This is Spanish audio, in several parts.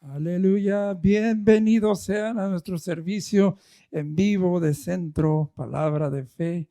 Aleluya, bienvenidos sean a nuestro servicio en vivo de Centro Palabra de Fe.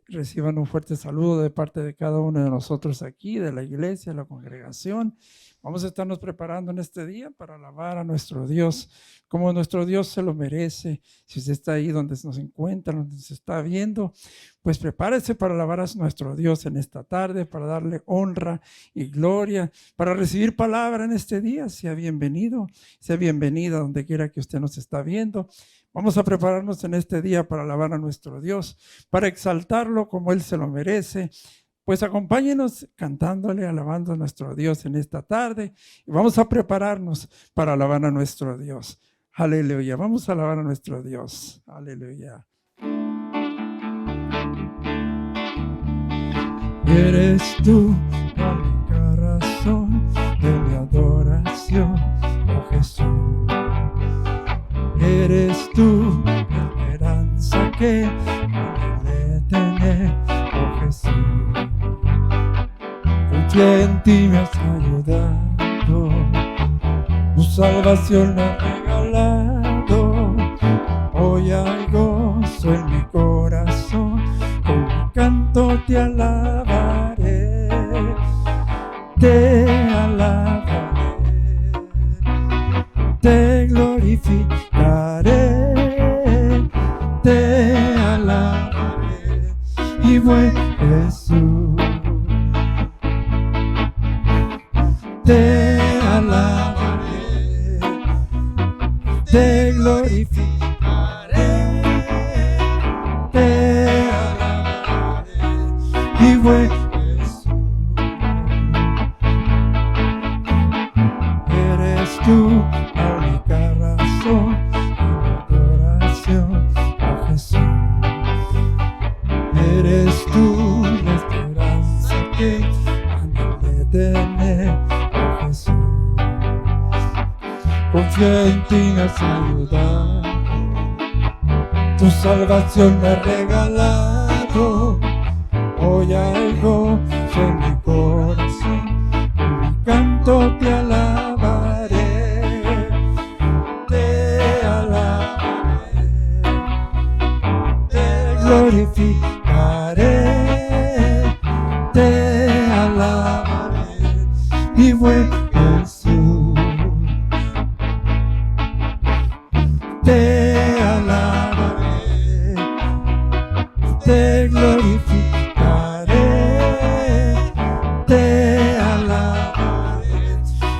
Reciban un fuerte saludo de parte de cada uno de nosotros aquí, de la iglesia, de la congregación. Vamos a estarnos preparando en este día para alabar a nuestro Dios, como nuestro Dios se lo merece. Si usted está ahí donde nos encuentra, donde se está viendo, pues prepárese para alabar a nuestro Dios en esta tarde, para darle honra y gloria, para recibir palabra en este día. Sea bienvenido, sea bienvenida donde quiera que usted nos está viendo. Vamos a prepararnos en este día para alabar a nuestro Dios, para exaltarlo como Él se lo merece. Pues acompáñenos cantándole, alabando a nuestro Dios en esta tarde. Y vamos a prepararnos para alabar a nuestro Dios. Aleluya, vamos a alabar a nuestro Dios. Aleluya. Eres tú la única razón de mi adoración, oh Jesús. Eres tú la esperanza que anhelé tener, oh Jesús. Confié en ti, me has ayudado, tu salvación me ha regalado. Hoy hay gozo en mi corazón, con mi canto te alabaré, te alabaré, te glorificaré, te alabaré, y buen Jesús, te alabaré, te glorificaré, te alabaré, y buen Jesús. Eres tú la única razón de mi adoración, oh Jesús. Eres tú la esperanza que anhelé tener, oh Jesús. Confío en ti, me has ayudado, tu salvación me ha regalado. Hoy hay gozo en mi corazón, con mi canto te alabaré, te alabaré, te glorificaré, te alabaré, y buen Jesús, te alabaré, te glorificaré, te alabaré,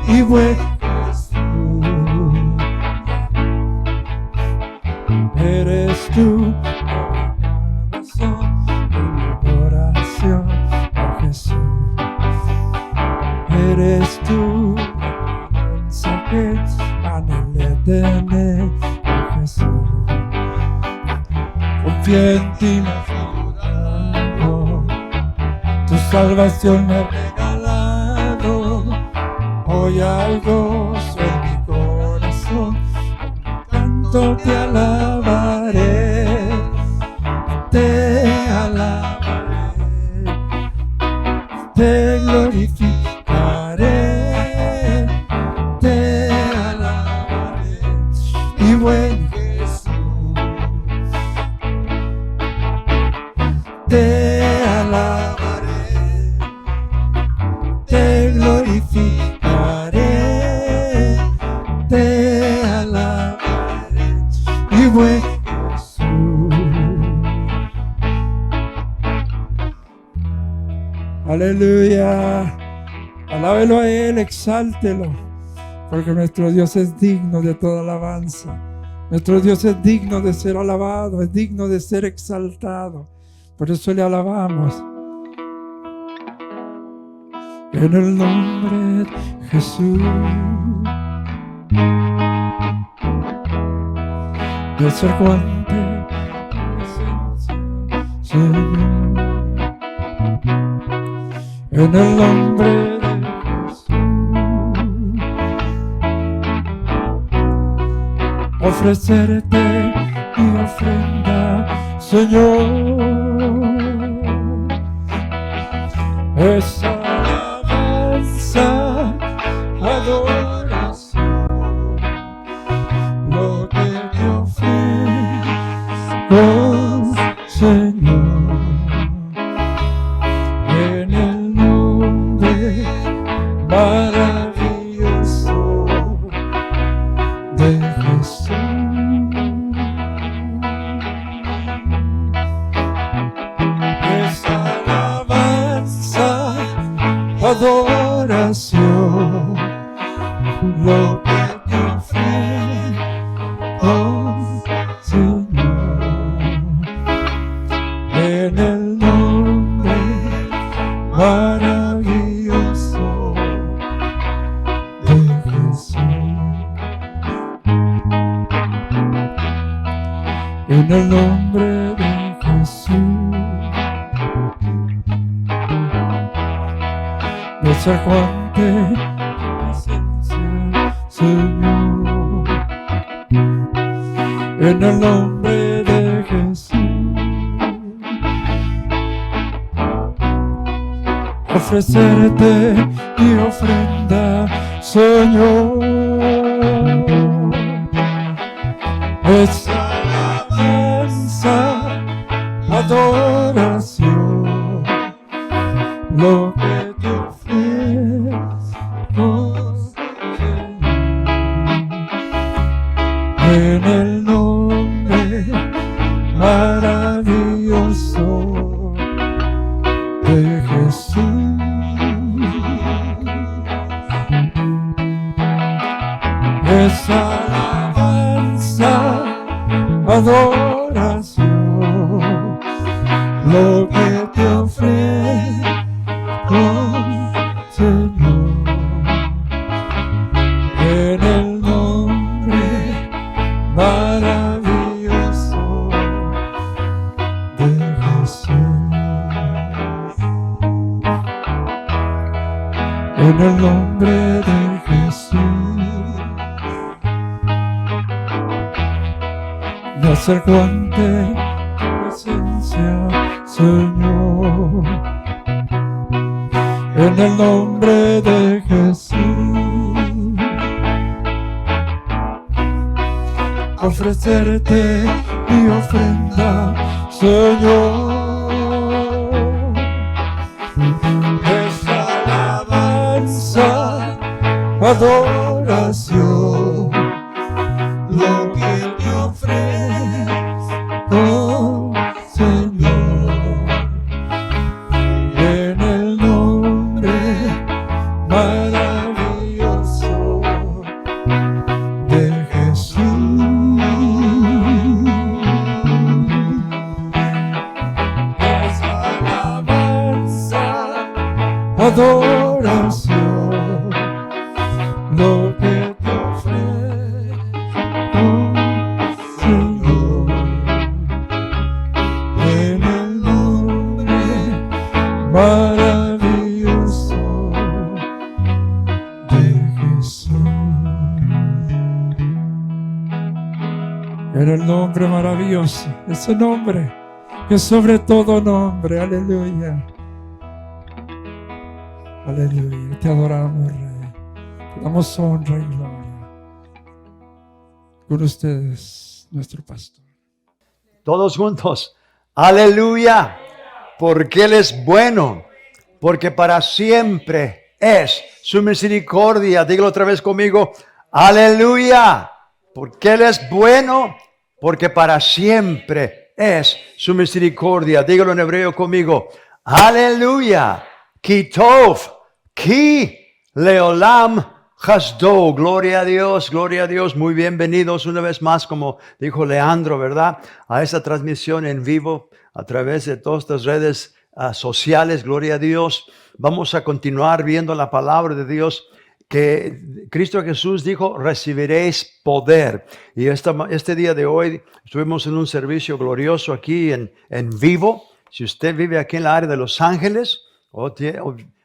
y buen Jesús. Eres tú la razón de mi adoración, oh Jesús. Eres tú la esperanza que anhelé tener, oh Jesús. Confío en ti, me has ayudado, tu salvación me ha regalado. Hoy hay gozo en mi corazón, canto te alabaré, te alabaré, te glorificaré, te alabaré, y buen Jesús, te alabaré, te glorificaré, te alabaré, y buen Jesús. Aleluya, alábelo a Él, exáltelo, porque nuestro Dios es digno de toda alabanza. Nuestro Dios es digno de ser alabado, es digno de ser exaltado. Por eso le alabamos. En el nombre de Jesús, me acerco ante tu presencia, Señor. En el nombre de Jesús, ofrecerte mi ofrenda, Señor. Esa alabanza, adoración, En el nombre de Jesús. No se aguante tu presencia, Señor. En el nombre de Jesús. Ofrecerte mi ofrenda, Señor. Es alabanza, adoración, lo que te ofrezco, Señor. En el nombre maravilloso de Jesús. Es alabanza, adoración, lo que te ofrezco, Señor. En el nombre maravilloso de Jesús. En el nombre de Jesús. Me acerco ante tu presencia, Señor. En el nombre de Jesús. Ofrecerte mi ofrenda, Señor. Es alabanza, adoración, lo que te ofrezco, Señor. En el nombre maravilloso de Jesús. Es alabanza, adoración, lo que te ofrezco, Señor. En el nombre maravilloso de Jesús. En el nombre maravilloso, ese nombre que es sobre todo nombre. Aleluya. Aleluya. Te adoramos, Rey. Te damos honra y gloria. Con ustedes, nuestro pastor. Todos juntos. Aleluya. Porque Él es bueno. Porque para siempre es su misericordia. Dígalo otra vez conmigo. Aleluya. Porque Él es bueno. Porque para siempre es su misericordia. Dígalo en hebreo conmigo. Aleluya. Ki tov. Ki leolam hasdo. Gloria a Dios, gloria a Dios. Muy bienvenidos una vez más, como dijo Leandro, ¿verdad? A esta transmisión en vivo a través de todas estas redes sociales. Gloria a Dios. Vamos a continuar viendo la palabra de Dios, que Cristo Jesús dijo: recibiréis poder. Y este día de hoy estuvimos en un servicio glorioso aquí en vivo. Si usted vive aquí en la área de Los Ángeles,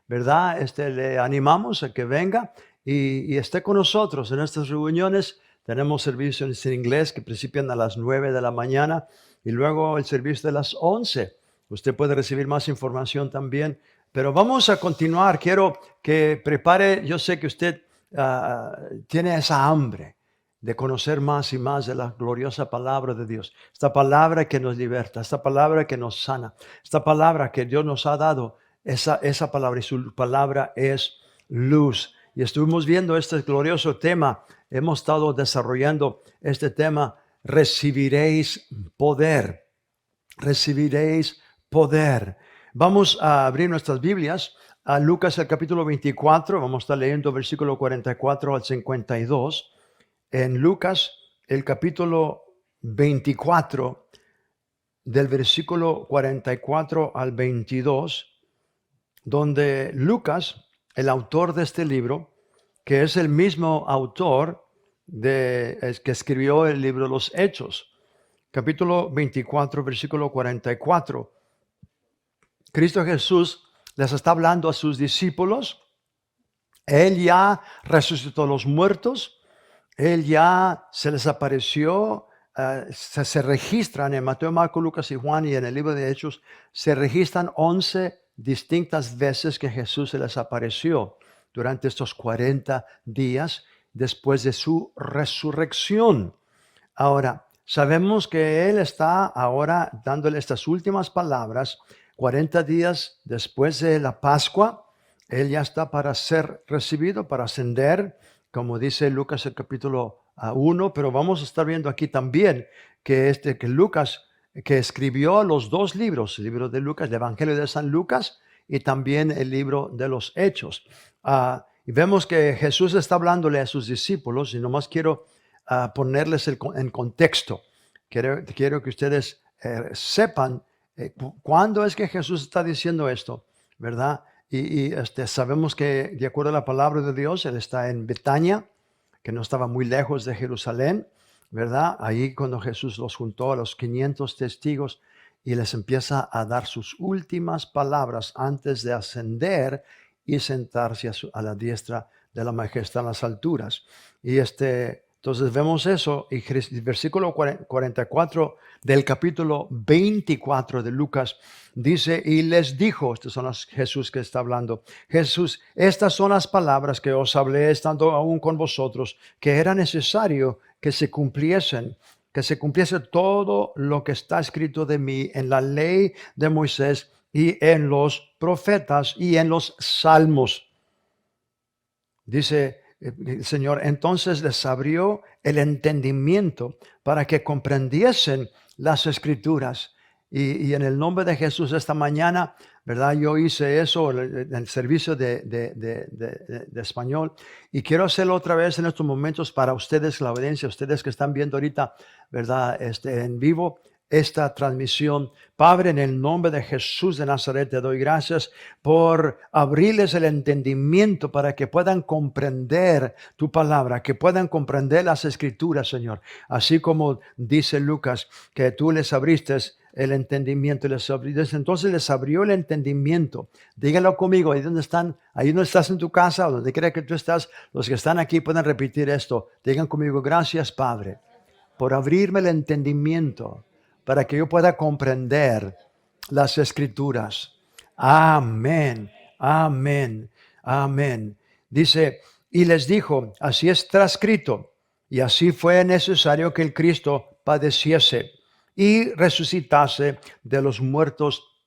¿verdad? Le animamos a que venga y esté con nosotros en estas reuniones. Tenemos servicios en inglés que principian a las 9 de la mañana y luego el servicio de las 11. Usted puede recibir más información también. Pero vamos a continuar. Quiero que prepare, yo sé que usted tiene esa hambre de conocer más y más de la gloriosa palabra de Dios. Esta palabra que nos liberta, esta palabra que nos sana, esta palabra que Dios nos ha dado, esa palabra, y su palabra es luz. Y estuvimos viendo este glorioso tema. Hemos estado desarrollando este tema: recibiréis poder. Recibiréis poder. Vamos a abrir nuestras Biblias a Lucas, el capítulo 24. Vamos a estar leyendo versículo 44 al 52. En Lucas, el capítulo 24, del versículo 44 al 22, donde Lucas, el autor de este libro, que es el mismo autor que escribió el libro de los Hechos. capítulo 24, versículo 44. Cristo Jesús les está hablando a sus discípulos. Él ya resucitó a los muertos. Él ya se les apareció. Se registran en Mateo, Marcos, Lucas y Juan y en el libro de Hechos. Se registran 11 distintas veces que Jesús se les apareció durante estos 40 días después de su resurrección. Ahora, sabemos que Él está ahora dándole estas últimas palabras 40 días después de la Pascua. Él ya está para ser recibido, para ascender, como dice Lucas el capítulo 1, pero vamos a estar viendo aquí también que Lucas, que escribió los dos libros, el libro de Lucas, el Evangelio de San Lucas y también el libro de los Hechos. Y vemos que Jesús está hablándole a sus discípulos y nomás quiero ponerles en contexto. Quiero que ustedes sepan cuándo es que Jesús está diciendo esto, ¿verdad? Y sabemos que de acuerdo a la palabra de Dios, Él está en Betania, que no estaba muy lejos de Jerusalén, ¿verdad? Ahí cuando Jesús los juntó a los 500 testigos y les empieza a dar sus últimas palabras antes de ascender y sentarse a la diestra de la majestad en las alturas. Y entonces vemos eso, y versículo 44 del capítulo 24 de Lucas dice, y les dijo, estas son las Jesús que está hablando, Jesús, estas son las palabras que os hablé estando aún con vosotros, que era necesario que se cumpliese todo lo que está escrito de mí en la ley de Moisés y en los profetas y en los salmos. Dice el Señor, entonces les abrió el entendimiento para que comprendiesen las Escrituras. Y en el nombre de Jesús esta mañana, ¿verdad? Yo hice eso en el servicio de español y quiero hacerlo otra vez en estos momentos para ustedes, la audiencia, ustedes que están viendo ahorita, ¿verdad? En vivo esta transmisión. Padre, en el nombre de Jesús de Nazaret, te doy gracias por abrirles el entendimiento para que puedan comprender tu palabra, que puedan comprender las Escrituras, Señor. Así como dice Lucas, que tú les abriste el entendimiento, entonces les abrió el entendimiento. Díganlo conmigo, ahí donde están, ahí no estás en tu casa, o donde quiera que tú estás, los que están aquí pueden repetir esto. Digan conmigo, gracias, Padre, por abrirme el entendimiento para que yo pueda comprender las Escrituras. Amén, amén, amén. Dice, y les dijo, así está escrito, y así fue necesario que el Cristo padeciese y resucitase de los muertos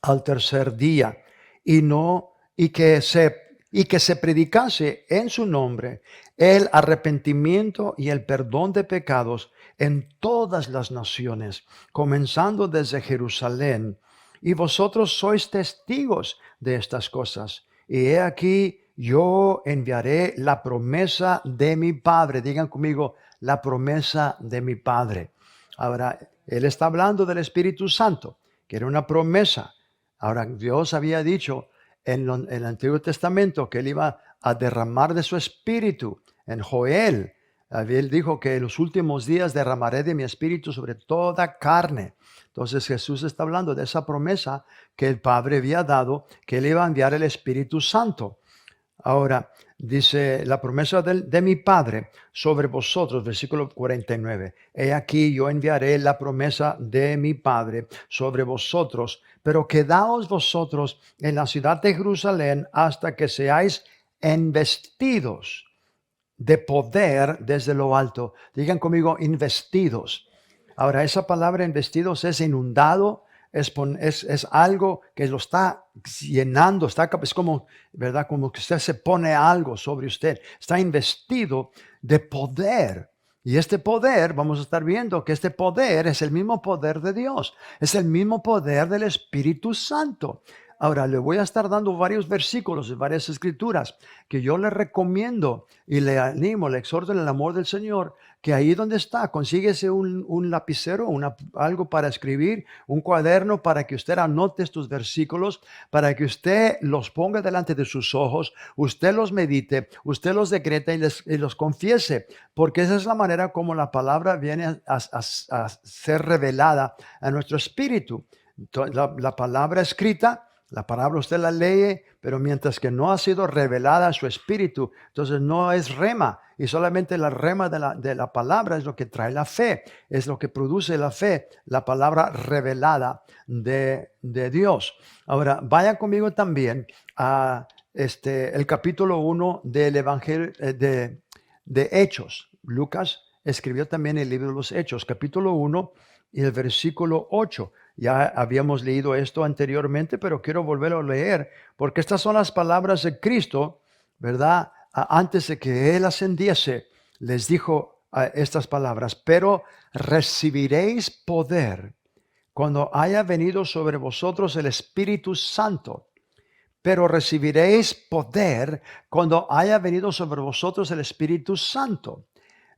al tercer día, y que se predicase en su nombre el arrepentimiento y el perdón de pecados en todas las naciones, comenzando desde Jerusalén. Y vosotros sois testigos de estas cosas. Y he aquí, yo enviaré la promesa de mi Padre. Digan conmigo, la promesa de mi Padre. Ahora, Él está hablando del Espíritu Santo, que era una promesa. Ahora, Dios había dicho en el Antiguo Testamento que Él iba a derramar de su Espíritu. En Joel, Él dijo que en los últimos días derramaré de mi Espíritu sobre toda carne. Entonces Jesús está hablando de esa promesa que el Padre había dado, que Él iba a enviar el Espíritu Santo. Ahora, dice la promesa de mi Padre sobre vosotros, versículo 49. He aquí yo enviaré la promesa de mi Padre sobre vosotros, pero quedaos vosotros en la ciudad de Jerusalén hasta que seáis investidos de poder desde lo alto. Digan conmigo, investidos. Ahora, esa palabra investidos es inundado, es algo que lo está llenando, es como, ¿verdad? Como que usted se pone algo sobre usted. Está investido de poder. Y este poder, vamos a estar viendo que este poder es el mismo poder de Dios. Es el mismo poder del Espíritu Santo. Ahora, le voy a estar dando varios versículos y varias escrituras que yo le recomiendo y le animo, le exhorto en el amor del Señor, que ahí donde está, consíguese un lapicero, algo para escribir, un cuaderno para que usted anote estos versículos, para que usted los ponga delante de sus ojos, usted los medite, usted los decreta y los confiese, porque esa es la manera como la palabra viene a ser revelada a nuestro espíritu. La palabra escrita, la palabra usted la lee, pero mientras que no ha sido revelada a su espíritu, entonces no es rema. Y solamente la rema de la palabra es lo que trae la fe, es lo que produce la fe, la palabra revelada de Dios. Ahora, vaya conmigo también a el capítulo 1 del Evangelio de Hechos. Lucas escribió también el libro de los Hechos, capítulo 1 y el versículo 8. Ya habíamos leído esto anteriormente, pero quiero volverlo a leer, porque estas son las palabras de Cristo, ¿verdad? Antes de que Él ascendiese, les dijo estas palabras: pero recibiréis poder cuando haya venido sobre vosotros el Espíritu Santo. Pero recibiréis poder cuando haya venido sobre vosotros el Espíritu Santo.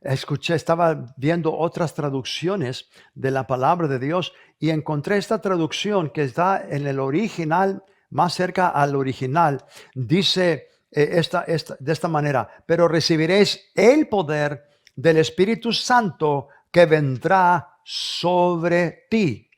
Estaba viendo otras traducciones de la palabra de Dios y encontré esta traducción que está en el original, más cerca al original. Dice de esta manera: pero recibiréis el poder del Espíritu Santo que vendrá sobre ti.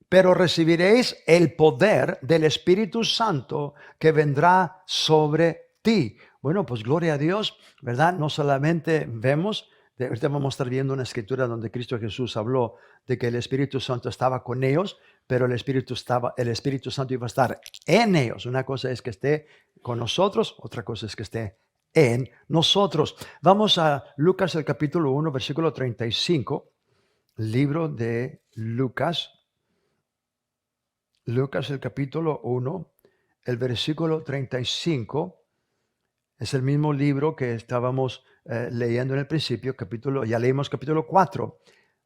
Pero recibiréis el poder del Espíritu Santo que vendrá sobre ti. Bueno, pues gloria a Dios, ¿verdad? No solamente vemos, ahorita vamos a estar viendo una escritura donde Cristo Jesús habló de que el Espíritu Santo estaba con ellos, pero el Espíritu Santo iba a estar en ellos. Una cosa es que esté con nosotros, otra cosa es que esté en nosotros. Vamos a Lucas, el capítulo 1, versículo 35, libro de Lucas. Lucas, el capítulo 1, el versículo 35, es el mismo libro que estábamos leyendo en el principio, ya leímos capítulo 4,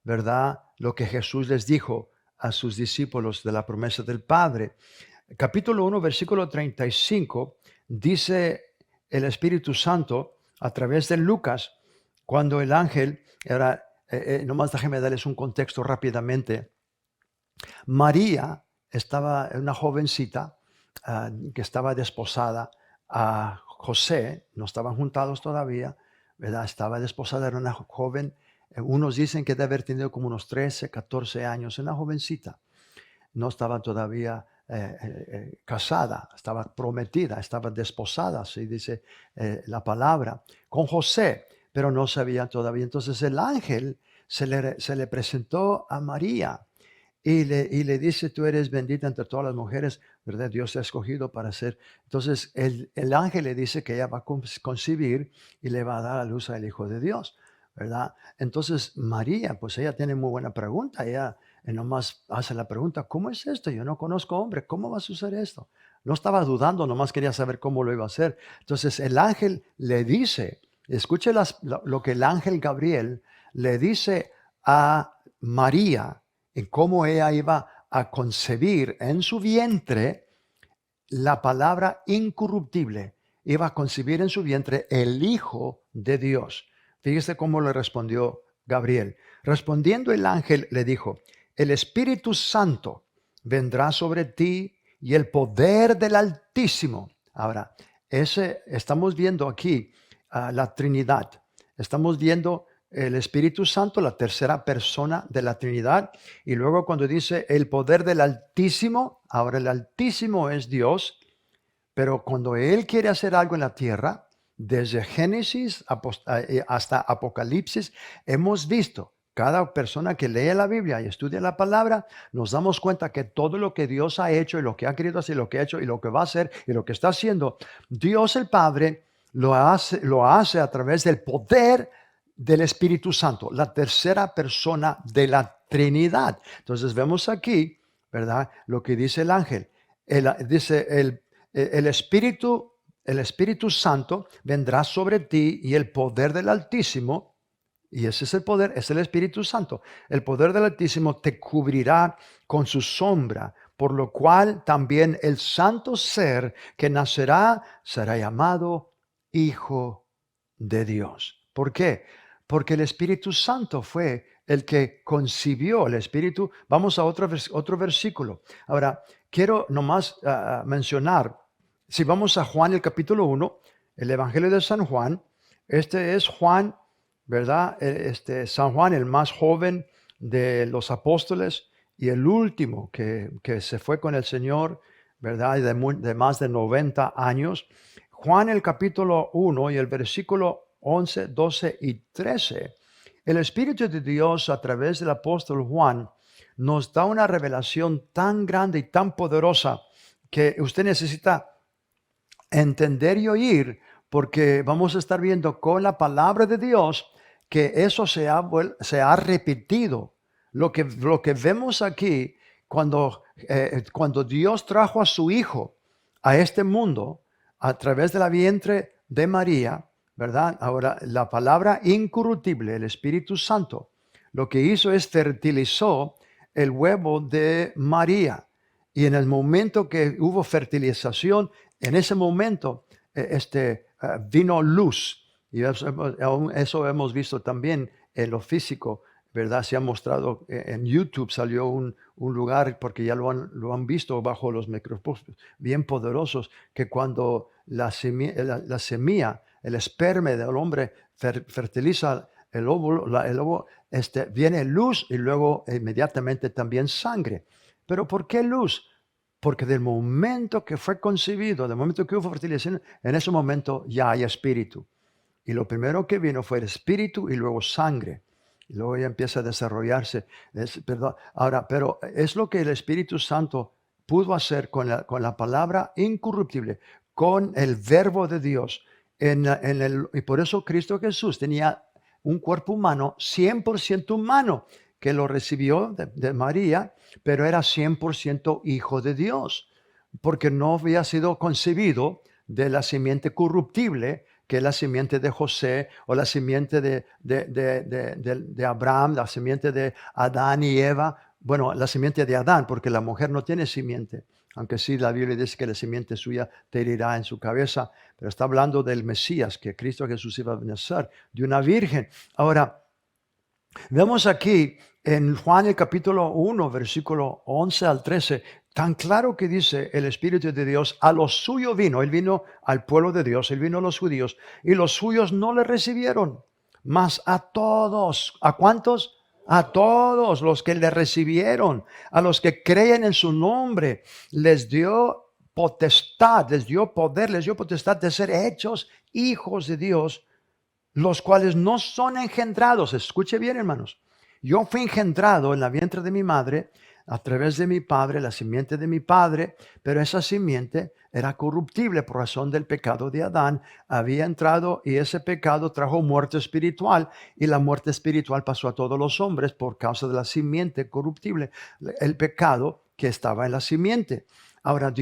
¿verdad? Lo que Jesús les dijo a sus discípulos de la promesa del Padre. Capítulo 1, versículo 35, dice el Espíritu Santo a través de Lucas, cuando el ángel era, nomás déjenme darles un contexto rápidamente. María estaba una jovencita que estaba desposada a José, no estaban juntados todavía, ¿verdad? Estaba desposada, era una joven, unos dicen que debe haber tenido como unos 13, 14 años, una jovencita. No estaba todavía casada, estaba prometida, estaba desposada, así dice la palabra, con José, pero no sabía todavía. Entonces el ángel se le presentó a María. Y le dice: tú eres bendita entre todas las mujeres, ¿verdad? Dios te ha escogido para ser. Entonces el ángel le dice que ella va a concebir y le va a dar a luz al Hijo de Dios, ¿verdad? Entonces María, pues ella tiene muy buena pregunta. Ella nomás hace la pregunta: ¿cómo es esto? Yo no conozco hombre, ¿cómo va a suceder esto? No estaba dudando, nomás quería saber cómo lo iba a hacer. Entonces el ángel le dice, escuche lo que el ángel Gabriel le dice a María, en cómo ella iba a concebir en su vientre la palabra incorruptible. Iba a concebir en su vientre el Hijo de Dios. Fíjese cómo le respondió Gabriel. Respondiendo el ángel le dijo: el Espíritu Santo vendrá sobre ti y el poder del Altísimo. Ahora, estamos viendo aquí la Trinidad. Estamos viendo el Espíritu Santo, la tercera persona de la Trinidad. Y luego cuando dice el poder del Altísimo, ahora el Altísimo es Dios, pero cuando Él quiere hacer algo en la tierra, desde Génesis hasta Apocalipsis, hemos visto, cada persona que lee la Biblia y estudia la palabra, nos damos cuenta que todo lo que Dios ha hecho y lo que ha querido hacer, lo que ha hecho y lo que va a hacer y lo que está haciendo, Dios el Padre lo hace a través del poder del Espíritu Santo, la tercera persona de la Trinidad. Entonces vemos aquí, ¿verdad? Lo que dice el ángel. Dice el Espíritu Santo vendrá sobre ti y el poder del Altísimo, y ese es el poder, es el Espíritu Santo. El poder del Altísimo te cubrirá con su sombra, por lo cual también el santo ser que nacerá será llamado Hijo de Dios. ¿Por qué? Porque el Espíritu Santo fue el que concibió el Espíritu. Vamos a otro versículo. Ahora, quiero nomás mencionar, si vamos a Juan el capítulo 1, el Evangelio de San Juan, este es Juan, ¿verdad? San Juan, el más joven de los apóstoles y el último que se fue con el Señor, ¿verdad? De más de 90 años. Juan el capítulo 1 y el versículo 11, 12 y 13. El Espíritu de Dios a través del apóstol Juan nos da una revelación tan grande y tan poderosa que usted necesita entender y oír, porque vamos a estar viendo con la palabra de Dios que eso se ha repetido. Lo que vemos aquí cuando Dios trajo a su Hijo a este mundo a través de la vientre de María, ¿verdad? Ahora, la palabra incorruptible, el Espíritu Santo, lo que hizo es fertilizó el huevo de María. Y en el momento que hubo fertilización, en ese momento vino luz. Y eso hemos visto también en lo físico, ¿verdad? Se ha mostrado en YouTube, salió un lugar, porque ya lo han visto bajo los microscopios bien poderosos, que cuando la semilla, el esperma del hombre fertiliza el óvulo, viene luz y luego inmediatamente también sangre. ¿Pero por qué luz? Porque del momento que fue concebido, del momento que hubo fertilización, en ese momento ya hay espíritu. Y lo primero que vino fue el espíritu y luego sangre. Y luego ya empieza a desarrollarse. Ahora, pero es lo que el Espíritu Santo pudo hacer con la palabra incorruptible, con el verbo de Dios. Y por eso Cristo Jesús tenía un cuerpo humano, 100% humano, que lo recibió de María, pero era 100% hijo de Dios, porque no había sido concebido de la simiente corruptible, que es la simiente de José, o la simiente de Abraham, la simiente de Adán y Eva. Bueno, la simiente de Adán, porque la mujer no tiene simiente, aunque sí la Biblia dice que la simiente suya te herirá en su cabeza, pero está hablando del Mesías, que Cristo Jesús iba a nacer de una virgen. Ahora, vemos aquí en Juan el capítulo 1, versículo 11 al 13, tan claro que dice el Espíritu de Dios, a los suyos vino, él vino al pueblo de Dios, él vino a los judíos, y los suyos no le recibieron, mas a todos. ¿A cuántos? A todos los que le recibieron, a los que creen en su nombre, les dio potestad, les dio poder, les dio potestad de ser hechos hijos de Dios, los cuales no son engendrados. Escuche bien, hermanos. Yo fui engendrado en la vientre de mi madre a través de mi padre, la simiente de mi padre, pero esa simiente era corruptible por razón del pecado de Adán. Había entrado y ese pecado trajo muerte espiritual, y la muerte espiritual pasó a todos los hombres por causa de la simiente corruptible, el pecado que estaba en la simiente. Ahora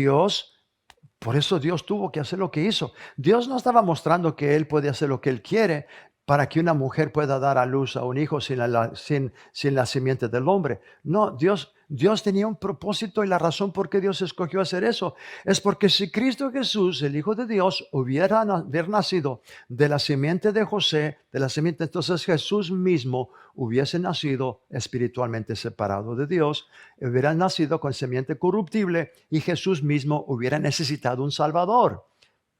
por eso Dios tuvo que hacer lo que hizo. Dios no estaba mostrando que Él puede hacer lo que Él quiere para que una mujer pueda dar a luz a un hijo sin la simiente del hombre. No, Dios tenía un propósito, y la razón por qué Dios escogió hacer eso es porque si Cristo Jesús, el Hijo de Dios, hubiera nacido de la simiente de José, entonces Jesús mismo hubiese nacido espiritualmente separado de Dios, hubiera nacido con simiente corruptible, y Jesús mismo hubiera necesitado un Salvador.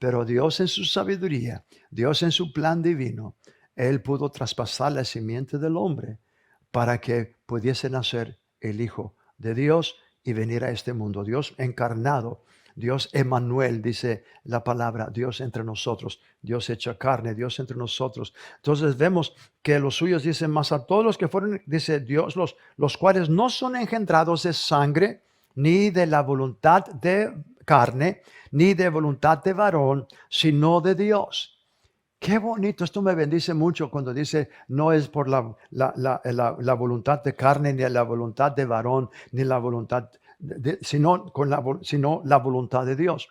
Pero Dios en su sabiduría, Dios en su plan divino, Él pudo traspasar la simiente del hombre para que pudiese nacer el Hijo de Dios y venir a este mundo. Dios encarnado, Dios Emmanuel, dice la palabra, Dios entre nosotros, Dios hecho carne, Dios entre nosotros. Entonces vemos que los suyos dicen, más a todos los que fueron, dice Dios, los cuales no son engendrados de sangre, ni de la voluntad de carne, ni de voluntad de varón, sino de Dios. Qué bonito, esto me bendice mucho cuando dice no es por la voluntad de carne, ni la voluntad de varón, ni la voluntad, sino la voluntad de Dios.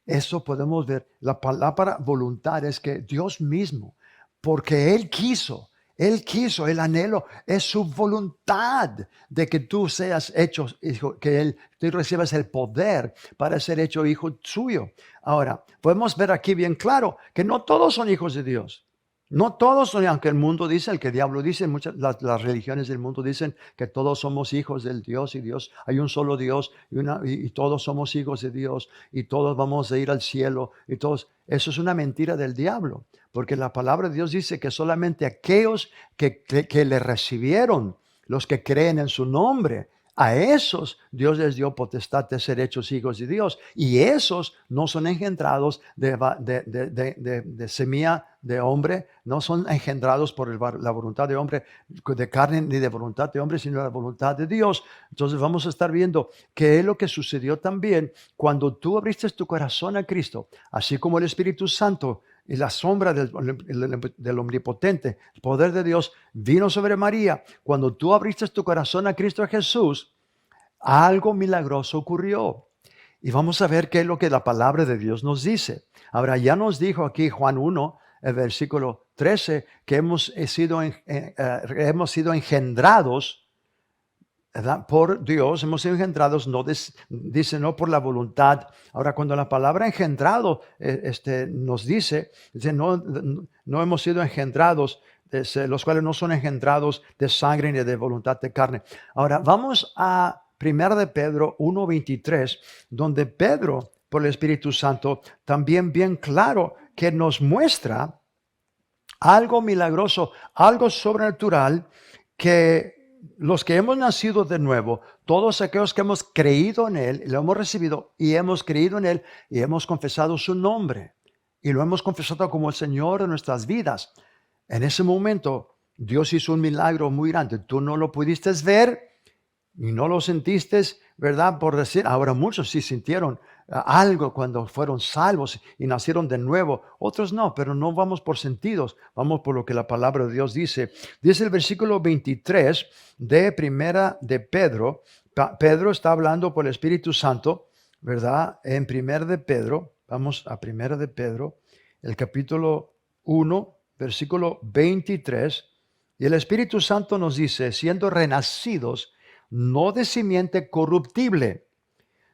Eso podemos ver. La palabra voluntad es que Dios mismo, porque Él quiso, Él quiso, el anhelo, es su voluntad de que tú seas hecho hijo, que tú recibas el poder para ser hecho hijo suyo. Ahora, podemos ver aquí bien claro que no todos son hijos de Dios. No todos son, aunque el mundo dice, el que el diablo dice, las religiones del mundo dicen que todos somos hijos del Dios y Dios, hay un solo Dios y todos somos hijos de Dios y todos vamos a ir al cielo y todos. Eso es una mentira del diablo, porque la palabra de Dios dice que solamente aquellos que le recibieron, los que creen en su nombre, a esos Dios les dio potestad de ser hechos hijos de Dios. Y esos no son engendrados de semilla de hombre, no son engendrados por la voluntad de hombre, de carne ni de voluntad de hombre, sino la voluntad de Dios. Entonces vamos a estar viendo qué es lo que sucedió también cuando tú abriste tu corazón a Cristo, así como el Espíritu Santo y la sombra del omnipotente, el poder de Dios vino sobre María. Cuando tú abriste tu corazón a Cristo Jesús, algo milagroso ocurrió. Y vamos a ver qué es lo que la palabra de Dios nos dice. Ahora, ya nos dijo aquí Juan 1, el versículo 13, que hemos sido engendrados, ¿verdad?, por Dios, hemos sido engendrados, dice no por la voluntad. Ahora, cuando la palabra engendrado nos dice no hemos sido engendrados, los cuales no son engendrados de sangre ni de voluntad de carne. Ahora, vamos a 1 de Pedro 1:23, donde Pedro, por el Espíritu Santo, también bien claro que nos muestra algo milagroso, algo sobrenatural, que los que hemos nacido de nuevo, todos aquellos que hemos creído en Él, lo hemos recibido y hemos creído en Él y hemos confesado su nombre y lo hemos confesado como el Señor de nuestras vidas. En ese momento, Dios hizo un milagro muy grande. Tú no lo pudiste ver y no lo sentiste, ¿verdad? Por decir, ahora muchos sí sintieron algo cuando fueron salvos y nacieron de nuevo. Otros no, pero no vamos por sentidos, vamos por lo que la palabra de Dios dice. Dice el versículo 23 de Primera de Pedro. Pedro está hablando por el Espíritu Santo, ¿verdad? En Primera de Pedro, vamos a Primera de Pedro, el capítulo 1, versículo 23. Y el Espíritu Santo nos dice, siendo renacidos, no de simiente corruptible,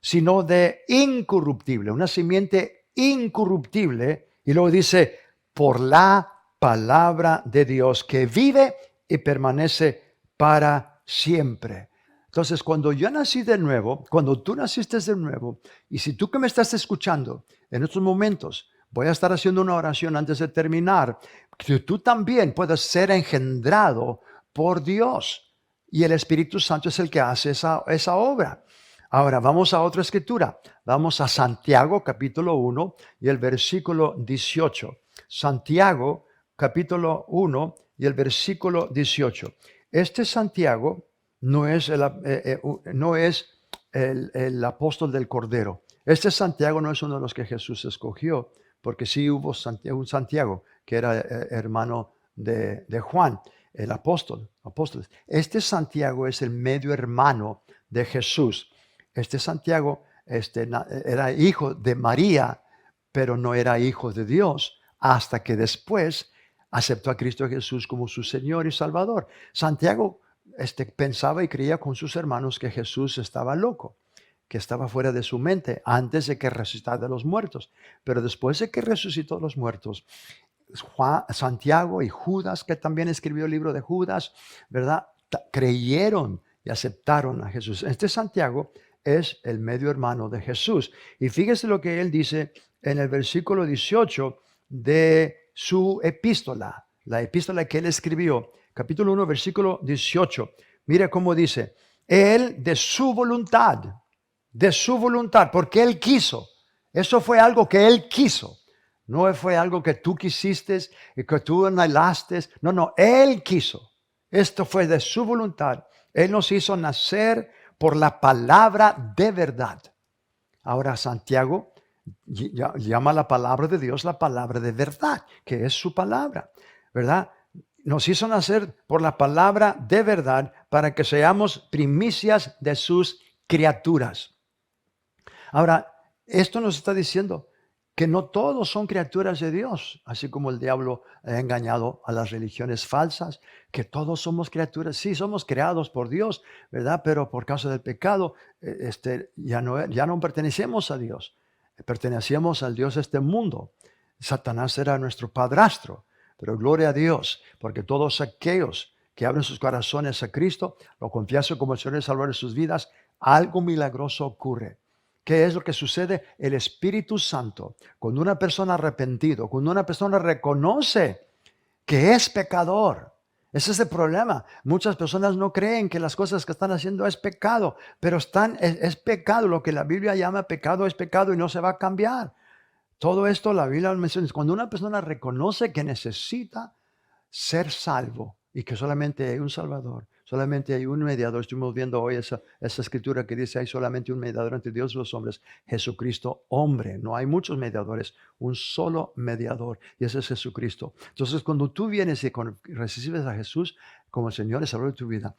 sino de incorruptible, una simiente incorruptible. Y luego dice, por la palabra de Dios que vive y permanece para siempre. Entonces, cuando yo nací de nuevo, cuando tú naciste de nuevo, y si tú que me estás escuchando en estos momentos, voy a estar haciendo una oración antes de terminar, que tú también puedas ser engendrado por Dios. Y el Espíritu Santo es el que hace esa obra. Ahora, vamos a otra escritura. Vamos a Santiago, capítulo 1, y el versículo 18. Santiago, capítulo 1, y el versículo 18. Este Santiago no es el apóstol del Cordero. Este Santiago no es uno de los que Jesús escogió, porque sí hubo un Santiago que era hermano de Juan, el apóstol. Este Santiago es el medio hermano de Jesús. Este Santiago era hijo de María, pero no era hijo de Dios, hasta que después aceptó a Cristo Jesús como su Señor y Salvador. Santiago pensaba y creía con sus hermanos que Jesús estaba loco, que estaba fuera de su mente antes de que resucitara de los muertos. Pero después de que resucitó de los muertos, Santiago y Judas, que también escribió el libro de Judas, ¿verdad?, creyeron y aceptaron a Jesús. Este Santiago es el medio hermano de Jesús. Y fíjese lo que él dice en el versículo 18 de su epístola, la epístola que él escribió, capítulo 1, versículo 18. Mire cómo dice, él de su voluntad, porque él quiso. Eso fue algo que él quiso. No fue algo que tú quisiste y que tú anhelaste. No, él quiso. Esto fue de su voluntad. Él nos hizo nacer por la palabra de verdad. Ahora Santiago llama la palabra de Dios la palabra de verdad, que es su palabra, ¿verdad? Nos hizo nacer por la palabra de verdad para que seamos primicias de sus criaturas. Ahora, esto nos está diciendo que no todos son criaturas de Dios, así como el diablo ha engañado a las religiones falsas, que todos somos criaturas, sí, somos creados por Dios, ¿verdad? Pero por causa del pecado, ya no pertenecemos a Dios, pertenecíamos al Dios de este mundo. Satanás era nuestro padrastro, pero gloria a Dios, porque todos aquellos que abren sus corazones a Cristo, lo confiesan como el Señor y Salvador de sus vidas, algo milagroso ocurre. ¿Qué es lo que sucede? El Espíritu Santo, cuando una persona arrepentido, cuando una persona reconoce que es pecador. Ese es el problema. Muchas personas no creen que las cosas que están haciendo es pecado, pero es pecado. Lo que la Biblia llama pecado es pecado y no se va a cambiar. Todo esto la Biblia menciona. Cuando una persona reconoce que necesita ser salvo y que solamente hay un Salvador, solamente hay un mediador. Estuvimos viendo hoy esa escritura que dice hay solamente un mediador entre Dios y los hombres, Jesucristo hombre. No hay muchos mediadores, un solo mediador y ese es Jesucristo. Entonces cuando tú vienes y recibes a Jesús como el Señor y Salvador de tu vida,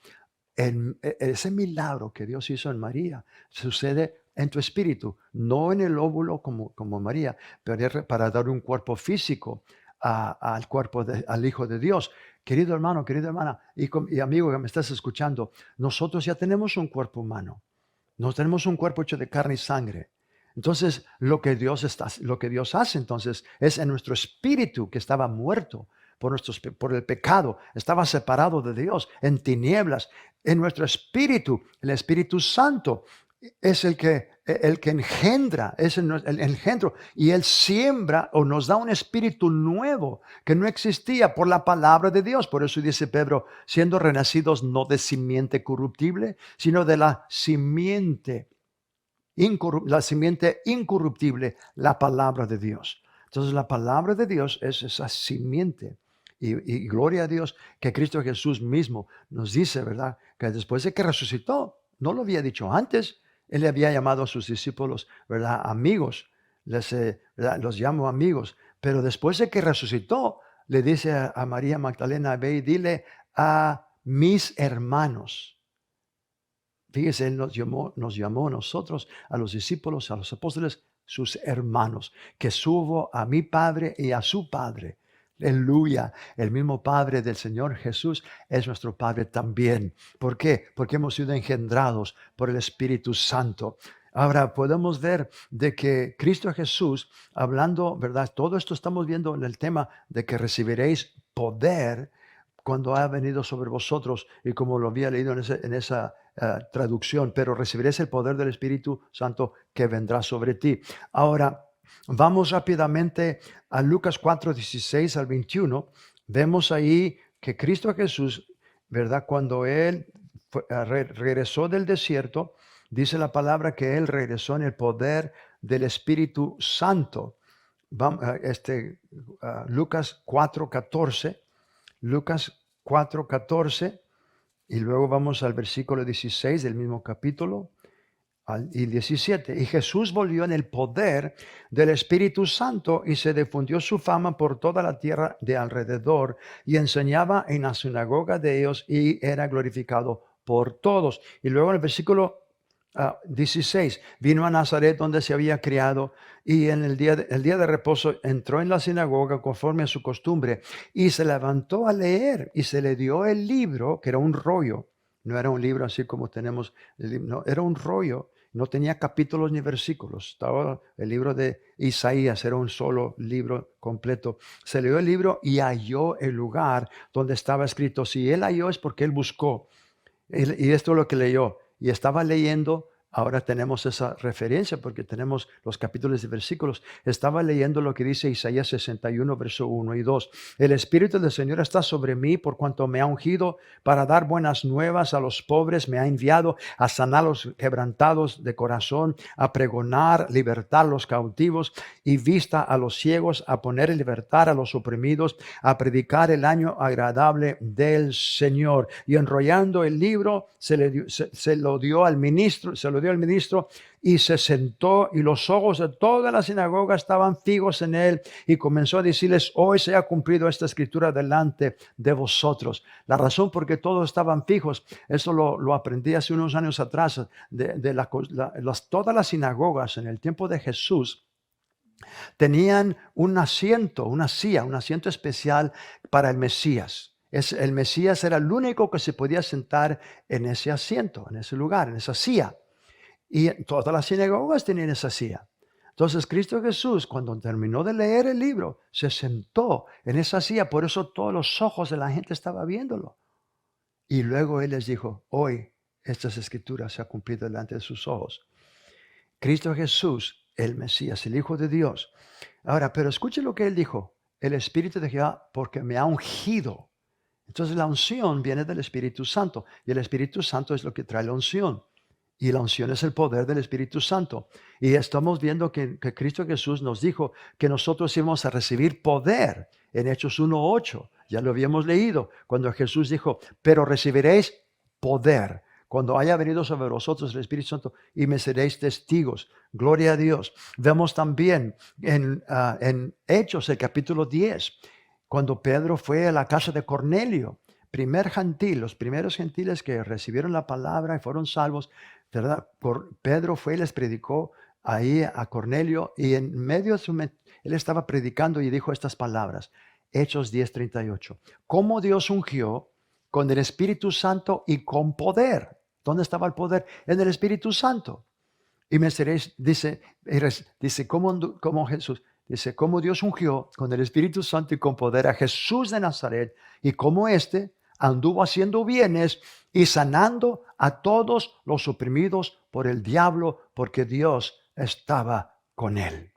ese milagro que Dios hizo en María sucede en tu espíritu, no en el óvulo como María, pero es para dar un cuerpo físico al cuerpo al Hijo de Dios. Querido hermano, querida hermana y amigo que me estás escuchando, nosotros ya tenemos un cuerpo humano, no tenemos un cuerpo hecho de carne y sangre. Entonces, lo que Dios hace entonces es en nuestro espíritu que estaba muerto por el pecado, estaba separado de Dios, en tinieblas, en nuestro espíritu, el Espíritu Santo es el que engendra, es el engendro, y Él siembra o nos da un espíritu nuevo que no existía por la palabra de Dios. Por eso dice Pedro, siendo renacidos no de simiente corruptible, sino de la simiente incorruptible, la palabra de Dios. Entonces la palabra de Dios es esa simiente. Y gloria a Dios que Cristo Jesús mismo nos dice, ¿verdad? Que después de que resucitó, no lo había dicho antes, Él le había llamado a sus discípulos, ¿verdad? Amigos, los llamo amigos, pero después de que resucitó, le dice a María Magdalena, ve y dile a mis hermanos. Fíjese, Él nos llamó a nosotros, a los discípulos, a los apóstoles, sus hermanos, que subo a mi Padre y a su Padre. Aleluya, el mismo Padre del Señor Jesús es nuestro Padre también. ¿Por qué? Porque hemos sido engendrados por el Espíritu Santo. Ahora podemos ver de que Cristo Jesús, hablando, ¿verdad? Todo esto estamos viendo en el tema de que recibiréis poder cuando ha venido sobre vosotros, y como lo había leído en esa traducción, pero recibiréis el poder del Espíritu Santo que vendrá sobre ti. Ahora, vamos rápidamente a Lucas 4, 16 al 21. Vemos ahí que Cristo Jesús, ¿verdad? Cuando Él regresó del desierto, dice la palabra que Él regresó en el poder del Espíritu Santo. Lucas 4, 14. Lucas 4, 14. Y luego vamos al versículo 16 del mismo capítulo. Y 17, y Jesús volvió en el poder del Espíritu Santo y se difundió su fama por toda la tierra de alrededor y enseñaba en la sinagoga de ellos y era glorificado por todos. Y luego en el versículo 16, vino a Nazaret donde se había criado y en el día de reposo entró en la sinagoga conforme a su costumbre y se levantó a leer y se le dio el libro, que era un rollo. No era un libro así como tenemos, no, era un rollo. No tenía capítulos ni versículos. Estaba el libro de Isaías, era un solo libro completo. Se leyó el libro y halló el lugar donde estaba escrito. Si él halló es porque él buscó. Y esto es lo que leyó. Y estaba leyendo. Ahora tenemos esa referencia porque tenemos los capítulos y versículos. Estaba leyendo lo que dice Isaías 61, verso 1 y 2. El Espíritu del Señor está sobre mí por cuanto me ha ungido para dar buenas nuevas a los pobres. Me ha enviado a sanar a los quebrantados de corazón, a pregonar libertad a los cautivos y vista a los ciegos, a poner en libertad a los oprimidos, a predicar el año agradable del Señor. Y enrollando el libro, se lo dio al ministro, y se sentó y los ojos de toda la sinagoga estaban fijos en él y comenzó a decirles, hoy se ha cumplido esta escritura delante de vosotros. La razón por que todos estaban fijos, eso lo aprendí hace unos años atrás, todas las sinagogas en el tiempo de Jesús Tenían un asiento, una silla, un asiento especial para el Mesías. El Mesías era el único que se podía sentar en ese asiento, en ese lugar, en esa silla. Y todas las sinagogas tenían esa silla. Entonces Cristo Jesús, cuando terminó de leer el libro, se sentó en esa silla. Por eso todos los ojos de la gente estaban viéndolo. Y luego Él les dijo, hoy estas escrituras se han cumplido delante de sus ojos. Cristo Jesús, el Mesías, el Hijo de Dios. Ahora, pero escuche lo que Él dijo. El Espíritu de Jehová, porque me ha ungido. Entonces la unción viene del Espíritu Santo. Y el Espíritu Santo es lo que trae la unción. Y la unción es el poder del Espíritu Santo. Y estamos viendo que Cristo Jesús nos dijo que nosotros íbamos a recibir poder en Hechos 1:8. Ya lo habíamos leído cuando Jesús dijo, pero recibiréis poder cuando haya venido sobre vosotros el Espíritu Santo y me seréis testigos. Gloria a Dios. Vemos también en Hechos, el capítulo 10, cuando Pedro fue a la casa de Cornelio, primer gentil, los primeros gentiles que recibieron la palabra y fueron salvos, ¿verdad? Pedro fue y les predicó ahí a Cornelio y en medio de él estaba predicando y dijo estas palabras, Hechos 10:38. Cómo Dios ungió con el Espíritu Santo y con poder. ¿Dónde estaba el poder? En el Espíritu Santo. Y me seréis, dice ¿cómo Jesús? Dice, cómo Dios ungió con el Espíritu Santo y con poder a Jesús de Nazaret y cómo éste anduvo haciendo bienes y sanando a todos los oprimidos por el diablo, porque Dios estaba con él.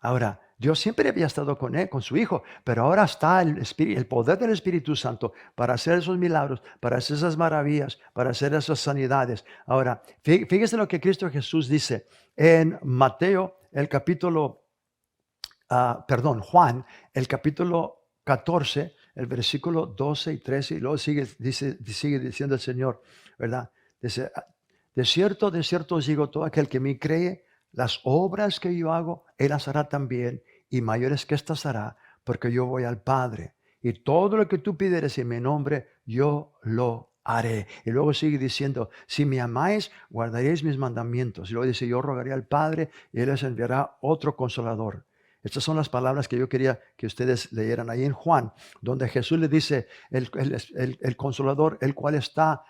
Ahora, Dios siempre había estado con él, con su Hijo, pero ahora está el poder del Espíritu Santo para hacer esos milagros, para hacer esas maravillas, para hacer esas sanidades. Ahora, fíjese lo que Cristo Jesús dice en Mateo, el capítulo, Juan, el capítulo 14, el versículo 12 y 13, y luego sigue diciendo el Señor, ¿verdad? Dice, de cierto os digo, todo aquel que me cree, las obras que yo hago, Él las hará también, y mayores que estas hará, porque yo voy al Padre. Y todo lo que tú pidieres en mi nombre, yo lo haré. Y luego sigue diciendo, si me amáis, guardaréis mis mandamientos. Y luego dice, yo rogaré al Padre, y Él les enviará otro consolador. Estas son las palabras que yo quería que ustedes leyeran ahí en Juan, donde Jesús le dice, el consolador, el cual está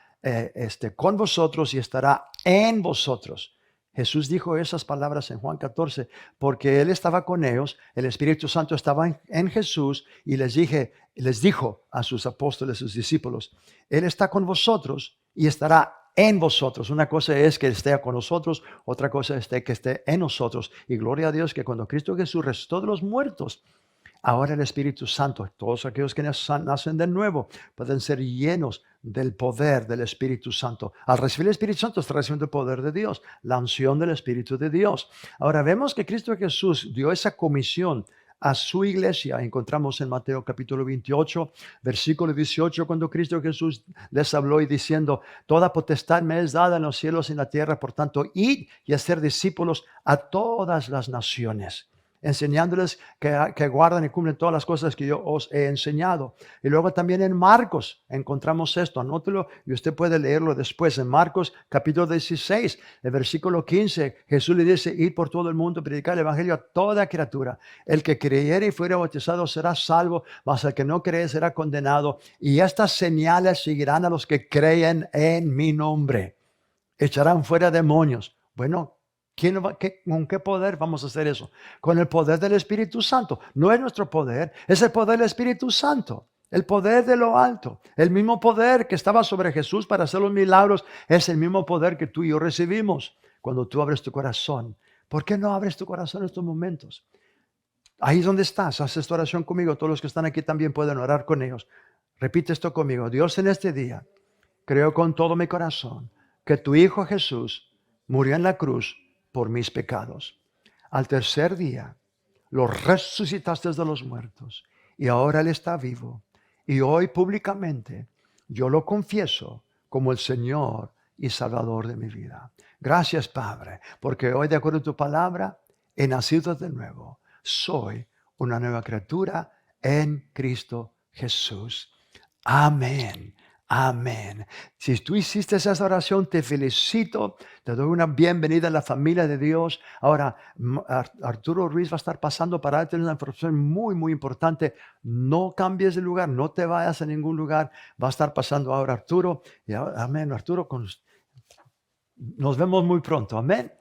con vosotros y estará en vosotros. Jesús dijo esas palabras en Juan 14 porque Él estaba con ellos, el Espíritu Santo estaba en Jesús y les dijo a sus apóstoles, sus discípulos, Él está con vosotros y estará en vosotros. Una cosa es que esté con nosotros, otra cosa es que esté en nosotros. Y gloria a Dios que cuando Cristo Jesús resucitó de los muertos, ahora el Espíritu Santo, todos aquellos que nacen de nuevo, pueden ser llenos del poder del Espíritu Santo. Al recibir el Espíritu Santo está recibiendo el poder de Dios, la unción del Espíritu de Dios. Ahora vemos que Cristo Jesús dio esa comisión a su iglesia. Encontramos en Mateo capítulo 28, versículo 18, cuando Cristo Jesús les habló y diciendo, toda potestad me es dada en los cielos y en la tierra, por tanto, id y hacer discípulos a todas las naciones, enseñándoles que guardan y cumplen todas las cosas que yo os he enseñado. Y luego también en Marcos encontramos esto, anótelo y usted puede leerlo después. En Marcos capítulo 16, el versículo 15, Jesús le dice, id por todo el mundo, predicar el evangelio a toda criatura. El que creyere y fuere bautizado será salvo, mas el que no cree será condenado. Y estas señales seguirán a los que creen en mi nombre. Echarán fuera demonios. Bueno, ¿con qué poder vamos a hacer eso? Con el poder del Espíritu Santo. No es nuestro poder, es el poder del Espíritu Santo. El poder de lo alto. El mismo poder que estaba sobre Jesús para hacer los milagros es el mismo poder que tú y yo recibimos cuando tú abres tu corazón. ¿Por qué no abres tu corazón en estos momentos? Ahí es donde estás. Haz esta oración conmigo. Todos los que están aquí también pueden orar con ellos. Repite esto conmigo. Dios, en este día creo con todo mi corazón que tu Hijo Jesús murió en la cruz por mis pecados. Al tercer día lo resucitaste de los muertos y ahora Él está vivo. Y hoy públicamente yo lo confieso como el Señor y Salvador de mi vida. Gracias, Padre, porque hoy, de acuerdo a tu palabra, he nacido de nuevo. Soy una nueva criatura en Cristo Jesús. Amén. Amén. Si tú hiciste esa oración, te felicito. Te doy una bienvenida a la familia de Dios. Ahora, Arturo Ruiz va a estar pasando para darte una información muy, muy importante. No cambies de lugar, no te vayas a ningún lugar. Va a estar pasando ahora Arturo. Y ahora, amén, Arturo, nos vemos muy pronto. Amén.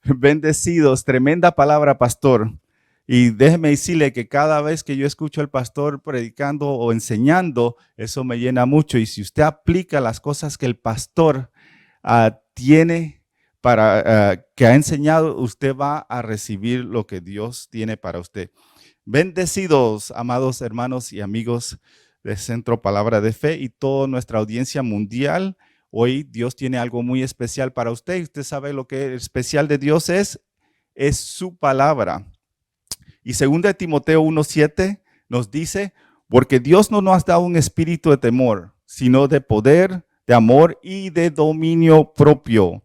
Bendecidos, tremenda palabra, pastor. Y déjeme decirle que cada vez que yo escucho al pastor predicando o enseñando, eso me llena mucho. Y si usted aplica las cosas que el pastor tiene que ha enseñado, usted va a recibir lo que Dios tiene para usted. Bendecidos, amados hermanos y amigos de Centro Palabra de Fe y toda nuestra audiencia mundial. Hoy Dios tiene algo muy especial para usted. Usted sabe lo que es especial de Dios es su palabra. Y 2 Timoteo 1:7 nos dice, porque Dios no nos ha dado un espíritu de temor, sino de poder, de amor y de dominio propio.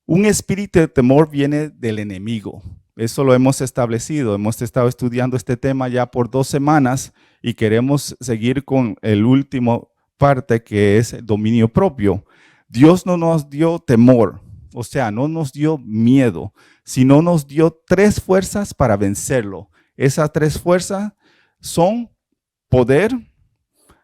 Un espíritu de temor viene del enemigo. Eso lo hemos establecido. Hemos estado estudiando este tema ya por 2 semanas y queremos seguir con el último parte que es el dominio propio. Dios no nos dio temor, o sea, no nos dio miedo, sino nos dio 3 fuerzas para vencerlo. Esas 3 fuerzas son poder,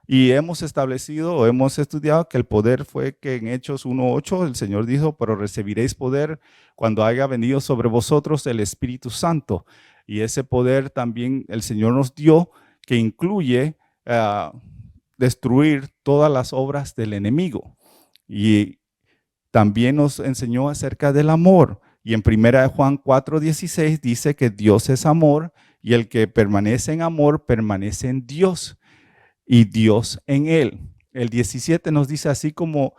y hemos establecido o hemos estudiado que el poder fue que en Hechos 1:8 el Señor dijo, pero recibiréis poder cuando haya venido sobre vosotros el Espíritu Santo. Y ese poder también el Señor nos dio, que incluye destruir todas las obras del enemigo. Y también nos enseñó acerca del amor. Y en 1 Juan 4:16 dice que Dios es amor y el que permanece en amor permanece en Dios y Dios en él. El 17 nos dice así como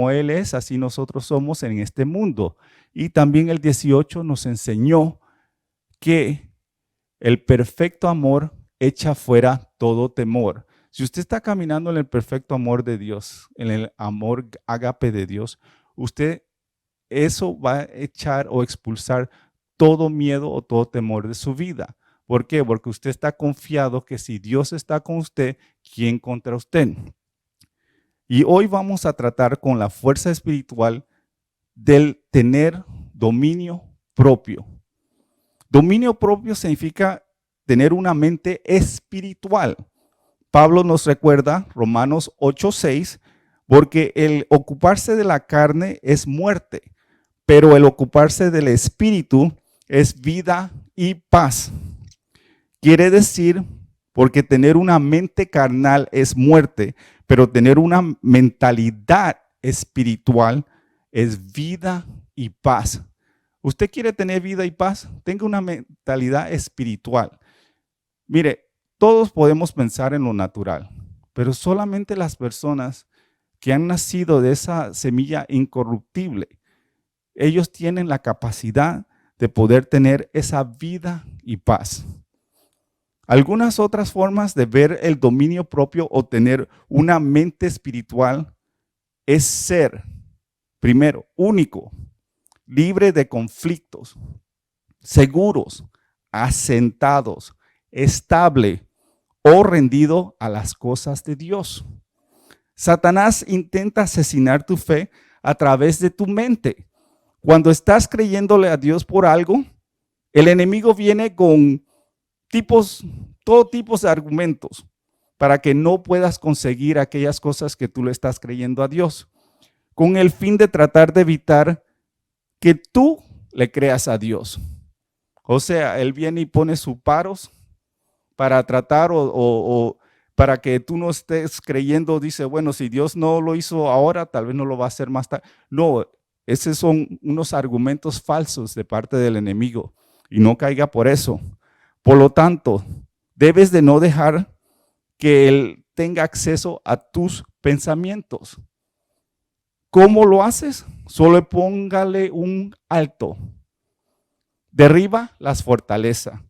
Él es, así nosotros somos en este mundo. Y también el 18 nos enseñó que el perfecto amor echa fuera todo temor. Si usted está caminando en el perfecto amor de Dios, en el amor ágape de Dios, eso va a echar o expulsar todo miedo o todo temor de su vida. ¿Por qué? Porque usted está confiado que si Dios está con usted, ¿quién contra usted? Y hoy vamos a tratar con la fuerza espiritual del tener dominio propio. Dominio propio significa tener una mente espiritual. Pablo nos recuerda, Romanos 8:6, porque el ocuparse de la carne es muerte, pero el ocuparse del espíritu es vida y paz. Quiere decir, porque tener una mente carnal es muerte, pero tener una mentalidad espiritual es vida y paz. ¿Usted quiere tener vida y paz? Tenga una mentalidad espiritual. Mire, todos podemos pensar en lo natural, pero solamente las personas que han nacido de esa semilla incorruptible, ellos tienen la capacidad de poder tener esa vida y paz. Algunas otras formas de ver el dominio propio o tener una mente espiritual es ser, primero, único, libre de conflictos, seguros, asentados, estable o rendido a las cosas de Dios. Satanás intenta asesinar tu fe a través de tu mente. Cuando estás creyéndole a Dios por algo, el enemigo viene con todo tipo de argumentos para que no puedas conseguir aquellas cosas que tú le estás creyendo a Dios, con el fin de tratar de evitar que tú le creas a Dios. O sea, él viene y pone sus paros para tratar o para que tú no estés creyendo, dice, bueno, si Dios no lo hizo ahora, tal vez no lo va a hacer más tarde. No, esos son unos argumentos falsos de parte del enemigo y no caiga por eso. Por lo tanto, debes de no dejar que él tenga acceso a tus pensamientos. ¿Cómo lo haces? Solo póngale un alto. Derriba las fortalezas,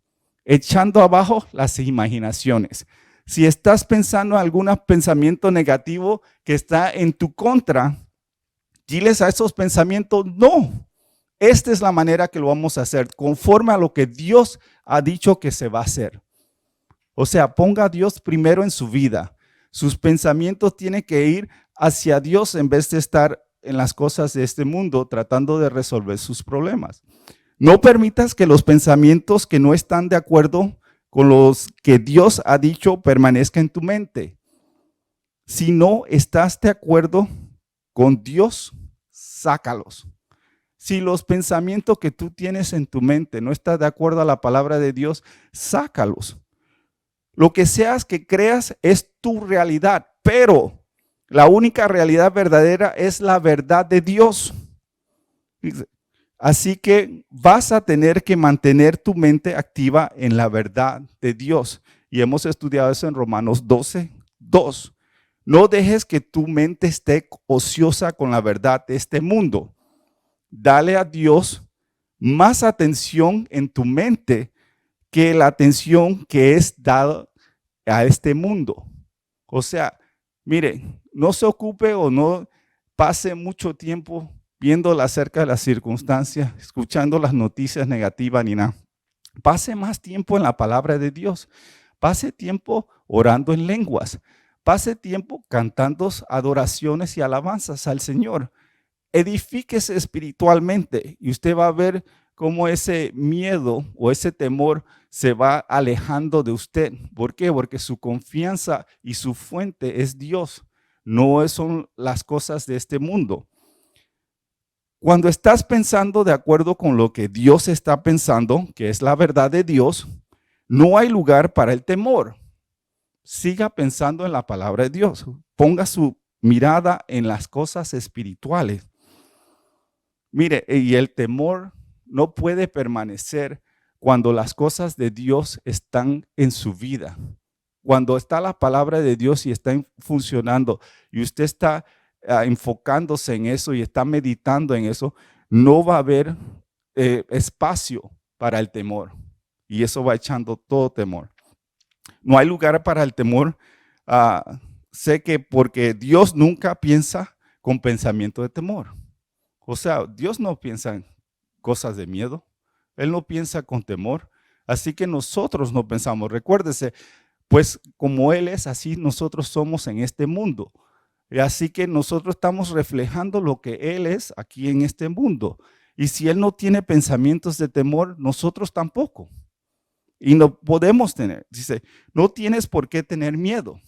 echando abajo las imaginaciones. Si estás pensando en algún pensamiento negativo que está en tu contra, diles a esos pensamientos, no. Esta es la manera que lo vamos a hacer, conforme a lo que Dios ha dicho que se va a hacer. O sea, ponga a Dios primero en su vida. Sus pensamientos tienen que ir hacia Dios en vez de estar en las cosas de este mundo tratando de resolver sus problemas. No permitas que los pensamientos que no están de acuerdo con los que Dios ha dicho permanezcan en tu mente. Si no estás de acuerdo con Dios, sácalos. Si los pensamientos que tú tienes en tu mente no están de acuerdo a la palabra de Dios, sácalos. Lo que seas que creas es tu realidad, pero la única realidad verdadera es la verdad de Dios. Así que vas a tener que mantener tu mente activa en la verdad de Dios. Y hemos estudiado eso en Romanos 12:2. No dejes que tu mente esté ociosa con la verdad de este mundo. Dale a Dios más atención en tu mente que la atención que es dada a este mundo. O sea, mire, no se ocupe o no pase mucho tiempo viendo acerca de las circunstancias, escuchando las noticias negativas ni nada. Pase más tiempo en la palabra de Dios. Pase tiempo orando en lenguas. Pase tiempo cantando adoraciones y alabanzas al Señor. Edifíquese espiritualmente y usted va a ver cómo ese miedo o ese temor se va alejando de usted. ¿Por qué? Porque su confianza y su fuente es Dios, no son las cosas de este mundo. Cuando estás pensando de acuerdo con lo que Dios está pensando, que es la verdad de Dios, no hay lugar para el temor. Siga pensando en la palabra de Dios. Ponga su mirada en las cosas espirituales. Mire, y el temor no puede permanecer cuando las cosas de Dios están en su vida. Cuando está la palabra de Dios y está funcionando y usted está enfocándose en eso y está meditando en eso, no va a haber espacio para el temor. Y eso va echando todo temor. No hay lugar para el temor. Sé que porque Dios nunca piensa con pensamiento de temor. O sea, Dios no piensa en cosas de miedo. Él no piensa con temor. Así que nosotros no pensamos. Recuérdese, pues como Él es, así nosotros somos en este mundo. Y así que nosotros estamos reflejando lo que Él es aquí en este mundo. Y si Él no tiene pensamientos de temor, nosotros tampoco. Y no podemos tener. Dice, no tienes por qué tener miedo.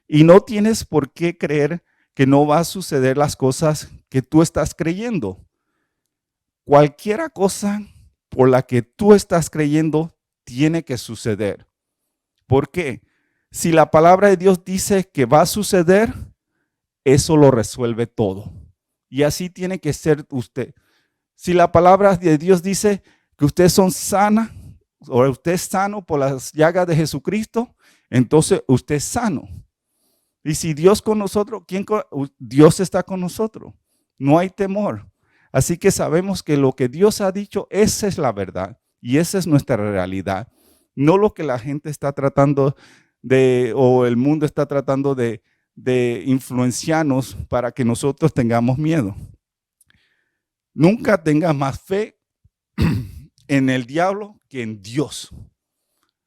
Y no tienes por qué creer que no va a suceder las cosas que tú estás creyendo. Cualquier cosa por la que tú estás creyendo tiene que suceder. ¿Por qué? Si la palabra de Dios dice que va a suceder, eso lo resuelve todo. Y así tiene que ser usted. Si la palabra de Dios dice que ustedes son sana, o usted es sano por las llagas de Jesucristo, entonces usted es sano. Y si Dios con nosotros, Dios está con nosotros. No hay temor. Así que sabemos que lo que Dios ha dicho, esa es la verdad. Y esa es nuestra realidad. No lo que la gente está tratando de, o el mundo está tratando de influenciarnos para que nosotros tengamos miedo. Nunca tengas más fe en el diablo que en Dios.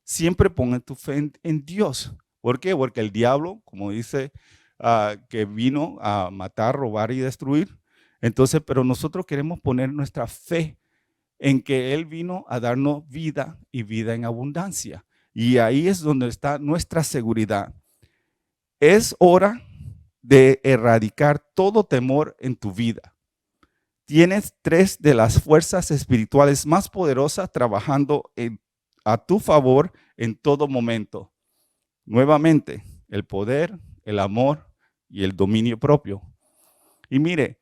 Siempre ponga tu fe en Dios. ¿Por qué? Porque el diablo, como dice, que vino a matar, robar y destruir. Entonces, pero nosotros queremos poner nuestra fe en que Él vino a darnos vida y vida en abundancia. Y ahí es donde está nuestra seguridad. Es hora de erradicar todo temor en tu vida. Tienes 3 de las fuerzas espirituales más poderosas trabajando a tu favor en todo momento. Nuevamente, el poder, el amor y el dominio propio. Y mire,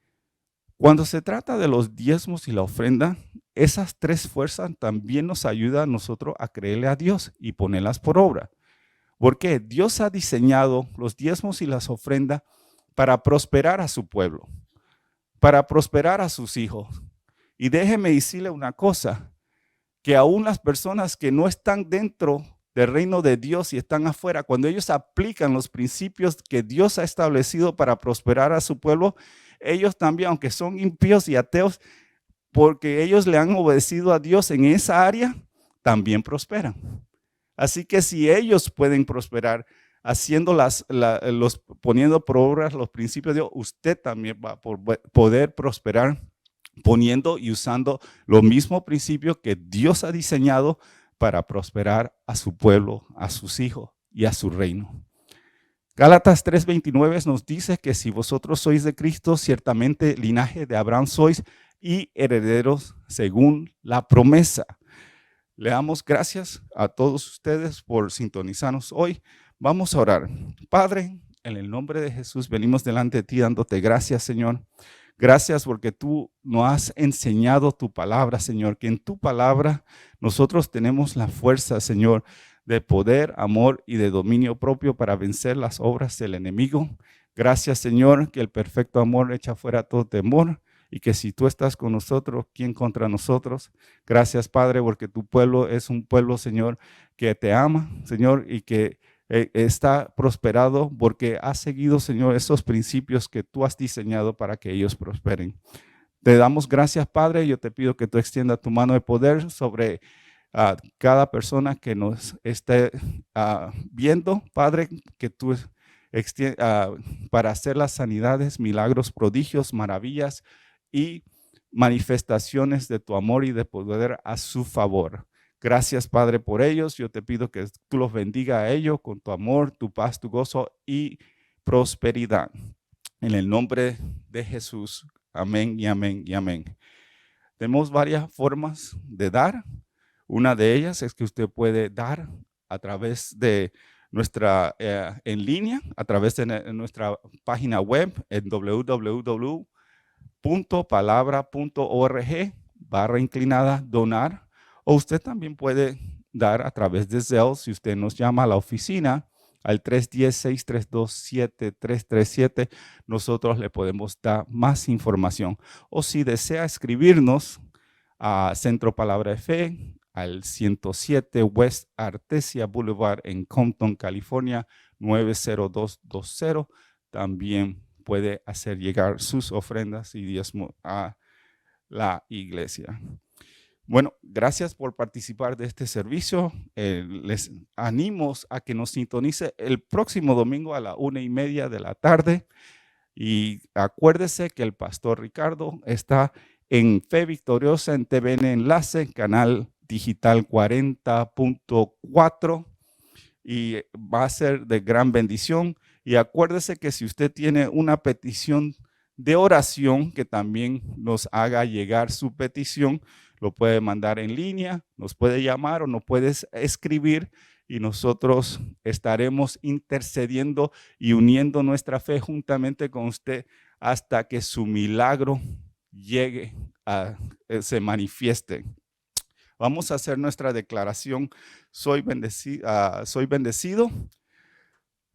cuando se trata de los diezmos y la ofrenda, esas 3 fuerzas también nos ayudan a nosotros a creerle a Dios y ponerlas por obra. Porque Dios ha diseñado los diezmos y las ofrendas para prosperar a su pueblo, para prosperar a sus hijos. Y déjeme decirle una cosa, que aún las personas que no están dentro del reino de Dios y están afuera, cuando ellos aplican los principios que Dios ha establecido para prosperar a su pueblo, ellos también, aunque son impíos y ateos, porque ellos le han obedecido a Dios en esa área, también prosperan. Así que si ellos pueden prosperar, haciendo poniendo por obra los principios de Dios, usted también va a poder prosperar poniendo y usando los mismos principios que Dios ha diseñado para prosperar a su pueblo, a sus hijos y a su reino. Gálatas 3:29 nos dice que si vosotros sois de Cristo, ciertamente linaje de Abraham sois y herederos según la promesa. Le damos gracias a todos ustedes por sintonizarnos hoy. Vamos a orar. Padre, en el nombre de Jesús venimos delante de ti dándote gracias, Señor. Gracias porque tú nos has enseñado tu palabra, Señor, que en tu palabra nosotros tenemos la fuerza, Señor, de poder, amor y de dominio propio para vencer las obras del enemigo. Gracias, Señor, que el perfecto amor echa fuera todo temor y que si tú estás con nosotros, ¿quién contra nosotros? Gracias, Padre, porque tu pueblo es un pueblo, Señor, que te ama, Señor, y que está prosperado porque ha seguido, Señor, esos principios que tú has diseñado para que ellos prosperen. Te damos gracias, Padre. Yo te pido que tú extiendas tu mano de poder sobre cada persona que nos esté viendo, Padre, que tú para hacer las sanidades, milagros, prodigios, maravillas y manifestaciones de tu amor y de poder a su favor. Gracias, Padre, por ellos. Yo te pido que tú los bendiga a ellos con tu amor, tu paz, tu gozo y prosperidad. En el nombre de Jesús. Amén y amén y amén. Tenemos varias formas de dar. Una de ellas es que usted puede dar a través de nuestra, en línea, a través de nuestra página web en www.palabra.org/donar. O usted también puede dar a través de Zelle si usted nos llama a la oficina al 310-632-7337. Nosotros le podemos dar más información. O si desea escribirnos a Centro Palabra de Fe, al 107 West Artesia Boulevard en Compton, California, 90220. También puede hacer llegar sus ofrendas y diezmo a la iglesia. Bueno, gracias por participar de este servicio. Les animo a que nos sintonice el próximo domingo a la 1:30 de la tarde. Y acuérdese que el pastor Ricardo está en Fe Victoriosa en TVN Enlace, canal digital 40.4, y va a ser de gran bendición. Y acuérdese que si usted tiene una petición de oración, que también nos haga llegar su petición, lo puede mandar en línea, nos puede llamar o nos puede escribir y nosotros estaremos intercediendo y uniendo nuestra fe juntamente con usted hasta que su milagro llegue, se manifieste. Vamos a hacer nuestra declaración. Soy bendecido,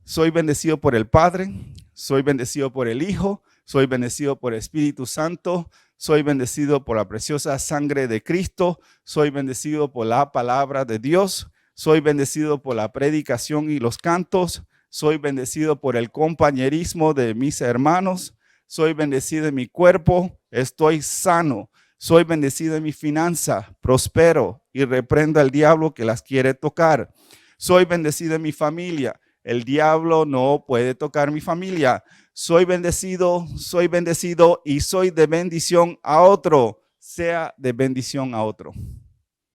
soy bendecido por el Padre, soy bendecido por el Hijo, soy bendecido por el Espíritu Santo, soy bendecido por la preciosa sangre de Cristo, soy bendecido por la palabra de Dios, soy bendecido por la predicación y los cantos, soy bendecido por el compañerismo de mis hermanos, soy bendecido en mi cuerpo, estoy sano, soy bendecido en mi finanza, prospero y reprendo al diablo que las quiere tocar. Soy bendecido en mi familia, el diablo no puede tocar mi familia. Soy bendecido y soy de bendición a otro, sea de bendición a otro.